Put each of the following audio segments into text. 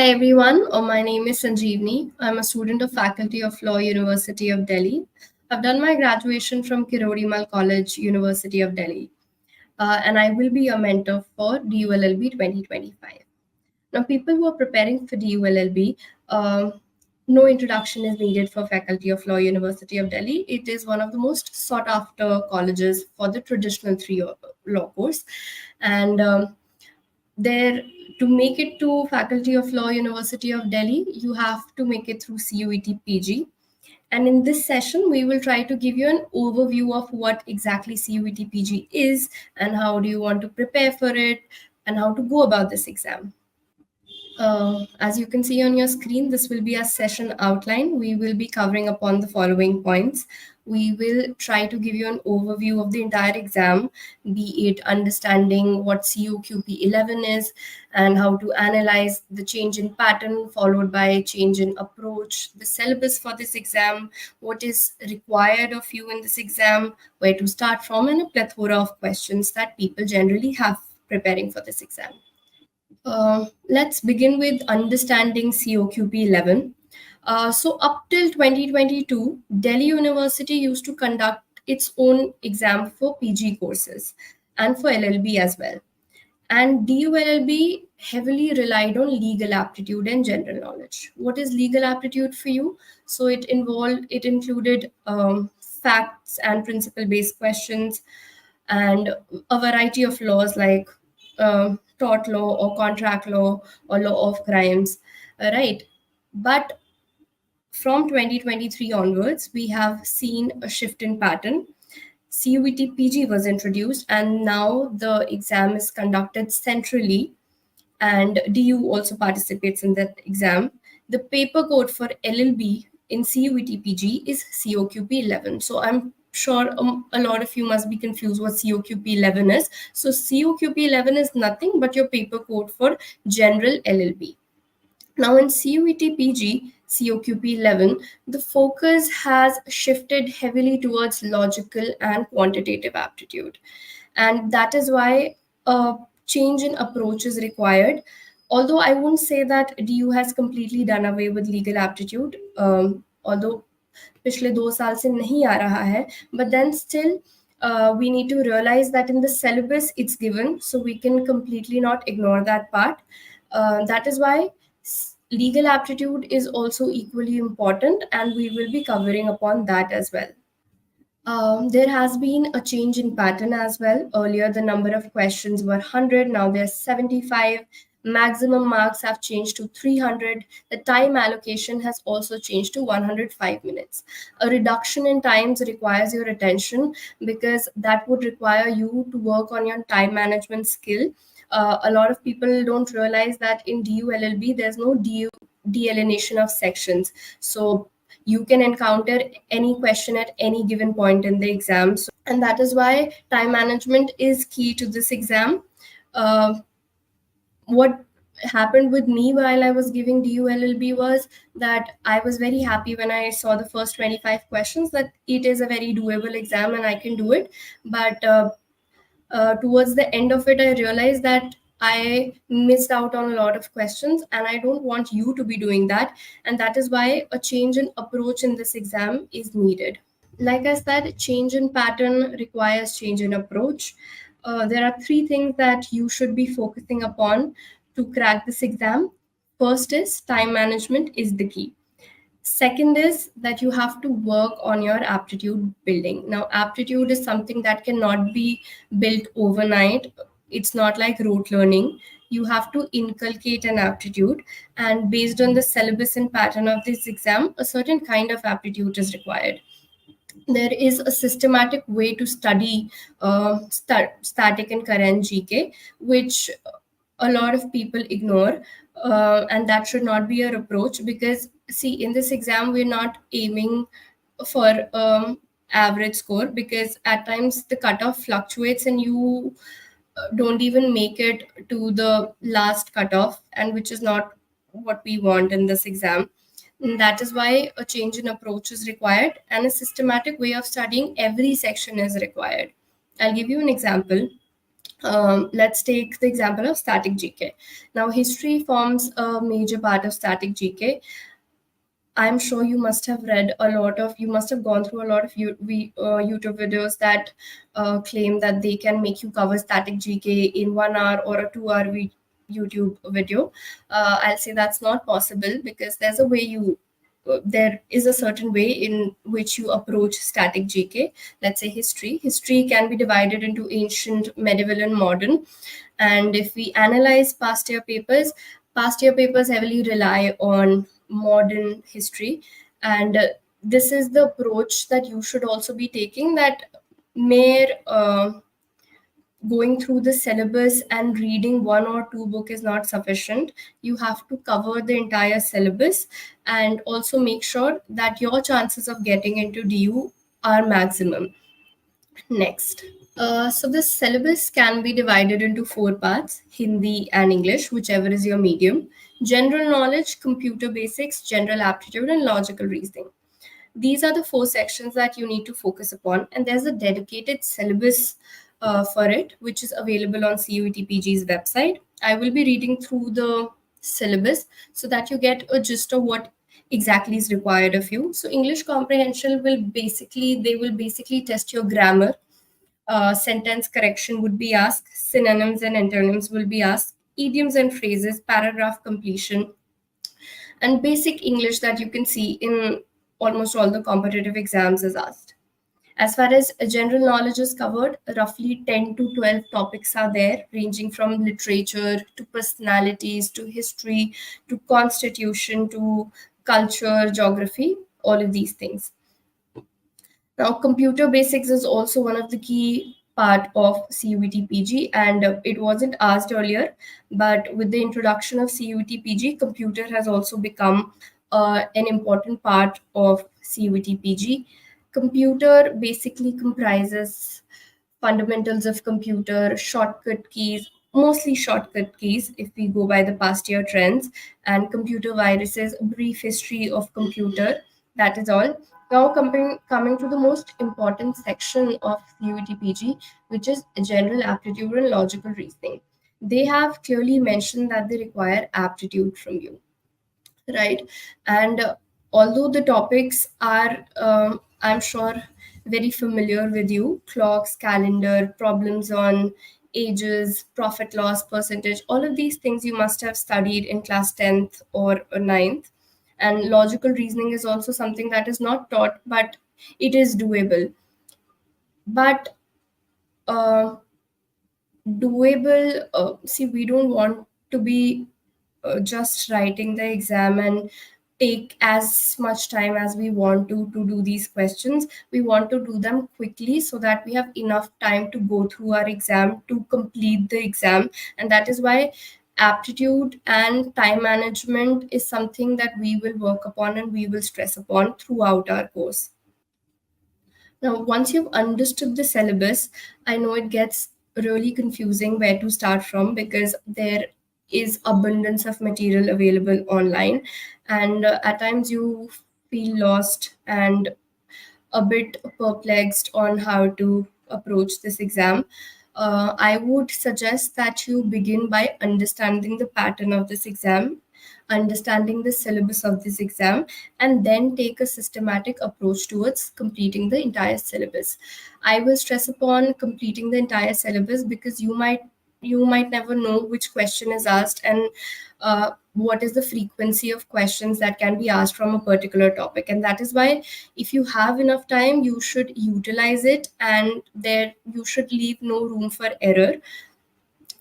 Hi everyone, my name is Sanjeevni. I'm a student of Faculty of Law, University of Delhi. I've done my graduation from Kirodimal College, University of Delhi, and I will be a mentor for DU-LLB 2025. Now, people who are preparing for DU-LLB, no introduction is needed for Faculty of Law, University of Delhi. It is one of the most sought after colleges for the traditional three-year law course, and there to make it to Faculty of Law, University of Delhi, you have to make it through CUET PG. And in this session, we will try to give you an overview of what exactly CUET PG is and how do you want to prepare for it and how to go about this exam. As you can see on your screen, this will be a session outline. We will be covering upon the following points. We will try to give you an overview of the entire exam, be it understanding what CUQP 11 is and how to analyze the change in pattern followed by change in approach, the syllabus for this exam, what is required of you in this exam, where to start from, and a plethora of questions that people generally have preparing for this exam. Let's begin with understanding COQP 11. So up till 2022, Delhi University used to conduct its own exam for PG courses and for LLB as well. And DU-LLB heavily relied on legal aptitude and general knowledge. What is legal aptitude for you? So it included facts and principle-based questions and a variety of laws like tort law or contract law or law of crimes, right? But from 2023 onwards, we have seen a shift in pattern. CUET PG was introduced, and now the exam is conducted centrally, and DU also participates in that exam. The paper code for LLB in CUET PG is COQP 11. So I'm sure a lot of you must be confused what COQP 11 is. So COQP 11 is nothing but your paper code for general LLB. Now in CUET PG, COQP 11, the focus has shifted heavily towards logical and quantitative aptitude. And that is why a change in approach is required. Although I won't say that DU has completely done away with legal aptitude, although पिछले 2 साल से नहीं आ रहा है, but then still we need to realize that in the syllabus it's given, so we can completely not ignore that part. That is why legal aptitude is also equally important, and we will be covering upon that as well. There has been a change in pattern as well. Earlier, the number of questions were 100, now there's 75. Maximum marks have changed to 300. The time allocation has also changed to 105 minutes. A reduction in times requires your attention because that would require you to work on your time management skill. A lot of people don't realize that in DU-LLB, there's no delineation of sections. So you can encounter any question at any given point in the exam. And that is why time management is key to this exam. What happened with me while I was giving DU-LLB was that I was very happy when I saw the first 25 questions that it is a very doable exam and I can do it. But towards the end of it, I realized that I missed out on a lot of questions, and I don't want you to be doing that. And that is why a change in approach in this exam is needed. Like I said, change in pattern requires change in approach. There are 3 things that you should be focusing upon to crack this exam. First is time management is the key. Second is that you have to work on your aptitude building. Now, aptitude is something that cannot be built overnight. It's not like rote learning. You have to inculcate an aptitude, and based on the syllabus and pattern of this exam, a certain kind of aptitude is required. There is a systematic way to study static and current GK, which a lot of people ignore, and that should not be your approach because, see, in this exam, we're not aiming for average score because at times the cutoff fluctuates and you don't even make it to the last cutoff, and which is not what we want in this exam. And that is why a change in approach is required and a systematic way of studying every section is required. I'll give you an example. Let's take the example of static GK. Now, history forms a major part of static GK. I'm sure you must have you must have gone through a lot of YouTube videos that claim that they can make you cover static GK in 1 hour or a 2 hour YouTube video. I'll say that's not possible, because there is a certain way in which you approach static GK. Let's say history. History can be divided into ancient, medieval, and modern. And if we analyze past year papers heavily rely on modern history. And this is the approach that you should also be taking, that mere going through the syllabus and reading one or two book is not sufficient. You have to cover the entire syllabus, and also make sure that your chances of getting into DU are maximum. Next. So the syllabus can be divided into four parts: Hindi and English, whichever is your medium, general knowledge, computer basics, general aptitude, and logical reasoning. These are the four sections that you need to focus upon, and there's a dedicated syllabus for it, which is available on CUET PG's website. I will be reading through the syllabus so that you get a gist of what exactly is required of you. So English comprehension they will basically test your grammar. Sentence correction would be asked, synonyms and antonyms will be asked, idioms and phrases, paragraph completion, and basic English that you can see in almost all the competitive exams is asked. As far as general knowledge is covered, roughly 10 to 12 topics are there, ranging from literature to personalities to history to constitution to culture, geography, all of these things. Now, computer basics is also one of the key part of CUET PG, and it wasn't asked earlier, but with the introduction of CUET PG, computer has also become an important part of CUET PG. Computer basically comprises fundamentals of computer, shortcut keys, mostly shortcut keys if we go by the past year trends, and computer viruses, a brief history of computer. That is all. Now, coming to the most important section of CUET PG, which is general aptitude and logical reasoning. They have clearly mentioned that they require aptitude from you, right? And although the topics are, I'm sure, very familiar with you: clocks, calendar, problems on ages, profit loss percentage, all of these things you must have studied in class 10th or ninth. And logical reasoning is also something that is not taught, but it is doable. But uh, see, we don't want to be just writing the exam and take as much time as we want to do these questions. We want to do them quickly so that we have enough time to go through our exam, to complete the exam. And that is why aptitude and time management is something that we will work upon and we will stress upon throughout our course. Now, once you've understood the syllabus, I know it gets really confusing where to start from, because there is abundance of material available online, and at times you feel lost and a bit perplexed on how to approach this exam. I would suggest that you begin by understanding the pattern of this exam, understanding the syllabus of this exam, and then take a systematic approach towards completing the entire syllabus. I will stress upon completing the entire syllabus because you might never know which question is asked, and what is the frequency of questions that can be asked from a particular topic. And that is why, if you have enough time, you should utilize it, and there you should leave no room for error.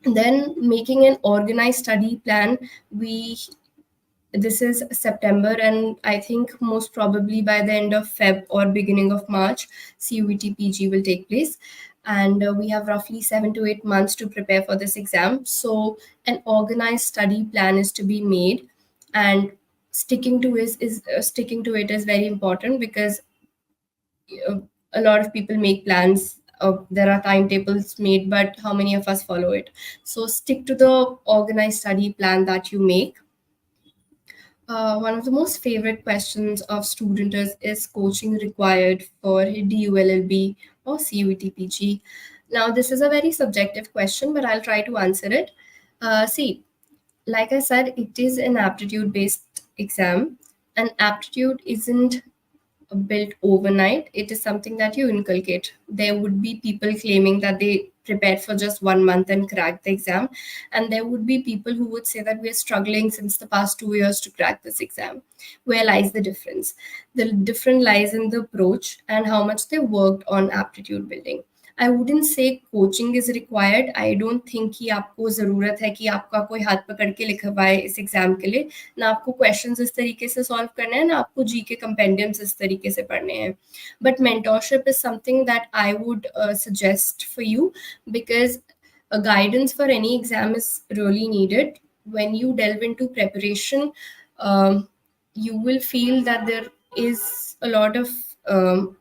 Then, making an organized study plan, we this is September, and I think most probably by the end of Feb or beginning of March, CUET PG will take place. And we have roughly 7 to 8 months to prepare for this exam. So, an organized study plan is to be made, and sticking to it is very important, because uh, a lot of people make plans. There are timetables made, but how many of us follow it? So, stick to the organized study plan that you make. One of the most favorite questions of students is coaching required for DU-LLB or CUET PG. Now, this is a very subjective question, but I'll try to answer it. See, like I said, it is an aptitude based exam, and aptitude isn't built overnight. It is something that you inculcate. There would be people claiming that they prepared for just 1 month and cracked the exam, and there would be people who would say that we're struggling since the past 2 years to crack this exam. Where lies the difference? The difference lies in the approach and how much they worked on aptitude building. I wouldn't say coaching is required. I don't think कि आपको ज़रूरत है कि आपका कोई हाथ पकड़ के लिखवाए इस एग्जाम के लिए. ना आपको क्वेश्चंस इस तरीके से सॉल्व करने हैं, ना आपको जी के कंपेंडियम्स इस तरीके से पढ़ने हैं. But mentorship is something that I would suggest for you, because a guidance for any exam is really needed. When you delve into preparation, you will feel that there is a lot of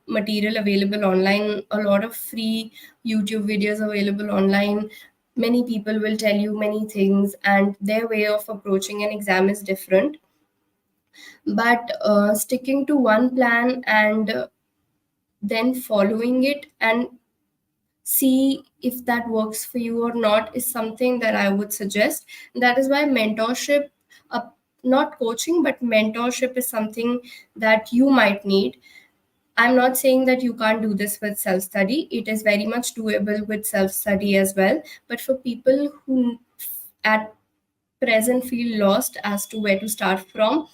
material available online, a lot of free YouTube videos available online. Many people will tell you many things, and their way of approaching an exam is different. But sticking to one plan and then following it and see if that works for you or not is something that I would suggest. That is why mentorship, uh, not coaching, but mentorship is something that you might need. I'm not saying that you can't do this with self study. It is very much doable with self study as well. But for people who at present feel lost as to where to start from,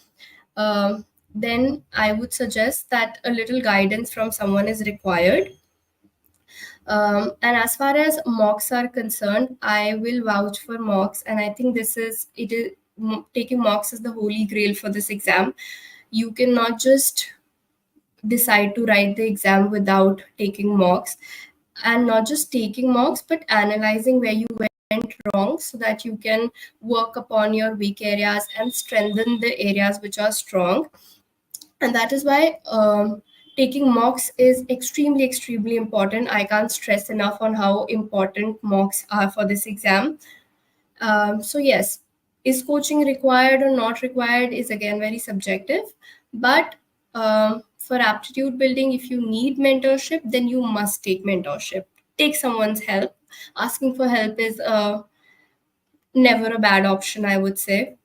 uh, then I would suggest that a little guidance from someone is required. And as far as mocks are concerned, I will vouch for mocks, and I think this is it is taking mocks is the holy grail for this exam. You cannot just decide to write the exam without taking mocks, and not just taking mocks, but analyzing where you went wrong so that you can work upon your weak areas and strengthen the areas which are strong. And that is why taking mocks is extremely important. I can't stress enough on how important mocks are for this exam. So yes, is coaching required or not required is again very subjective. But for aptitude building, if you need mentorship, then you must take mentorship. Take someone's help. Asking for help is never a bad option, I would say.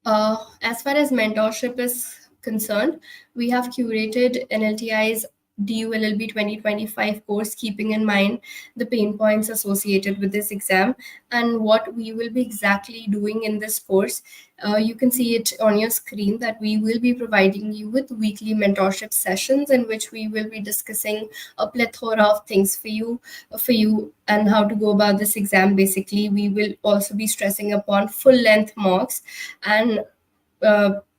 As far as mentorship is concerned, we have curated NLTI's DU-LLB 2025 course, keeping in mind the pain points associated with this exam and what we will be exactly doing in this course. You can see it on your screen that we will be providing you with weekly mentorship sessions in which we will be discussing a plethora of things for you and how to go about this exam. Basically, we will also be stressing upon full length mocks and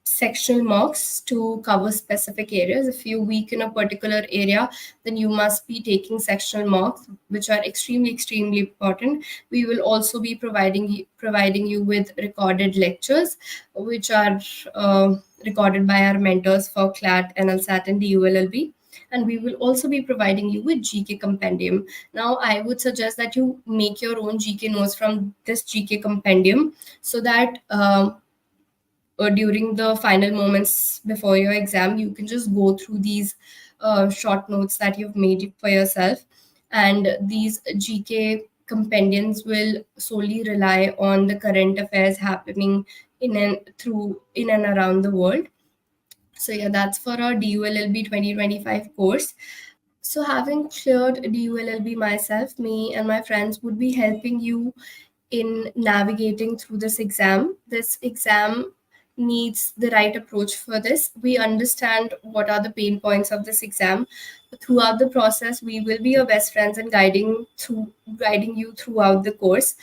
sectional mocks to cover specific areas. If you're weak in a particular area, then you must be taking sectional mocks, which are extremely important. We will also be providing you with recorded lectures, which are recorded by our mentors for CLAT, NLSAT, and DU-LLB. And we will also be providing you with GK compendium. Now, I would suggest that you make your own GK notes from this GK compendium so that during the final moments before your exam, you can just go through these short notes that you've made for yourself. And these GK compendiums will solely rely on the current affairs happening in and around the world. So yeah, that's for our DULLB 2025 course. So having cleared DULLB myself, me and my friends would be helping you in navigating through this exam. This exam needs the right approach for this. We understand what are the pain points of this exam. Throughout the process, we will be your best friends and guiding you throughout the course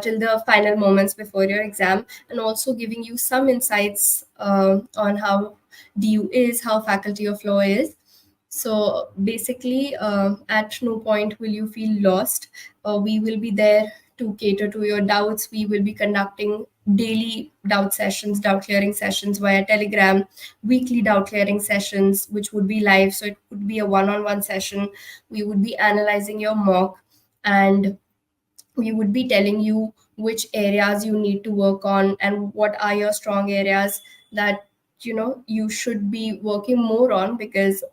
till the final moments before your exam, and also giving you some insights on how DU is, how faculty of law is. So basically, at no point will you feel lost. We will be there to cater to your doubts. We will be conducting daily doubt clearing sessions via Telegram, weekly doubt clearing sessions, which would be live. So it would be a one-on-one session. We would be analyzing your mock, and we would be telling you which areas you need to work on and what are your strong areas that you should be working more on, because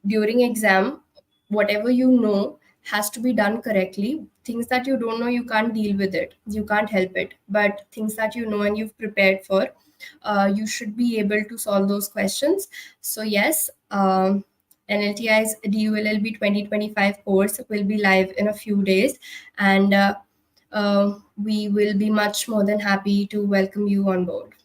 during exam, whatever you know, has to be done correctly. Things that you don't know, you can't deal with it, you can't help it. But things that you know and you've prepared for, you should be able to solve those questions. So yes, NLTI's DU-LLB 2025 course will be live in a few days, and we will be much more than happy to welcome you on board.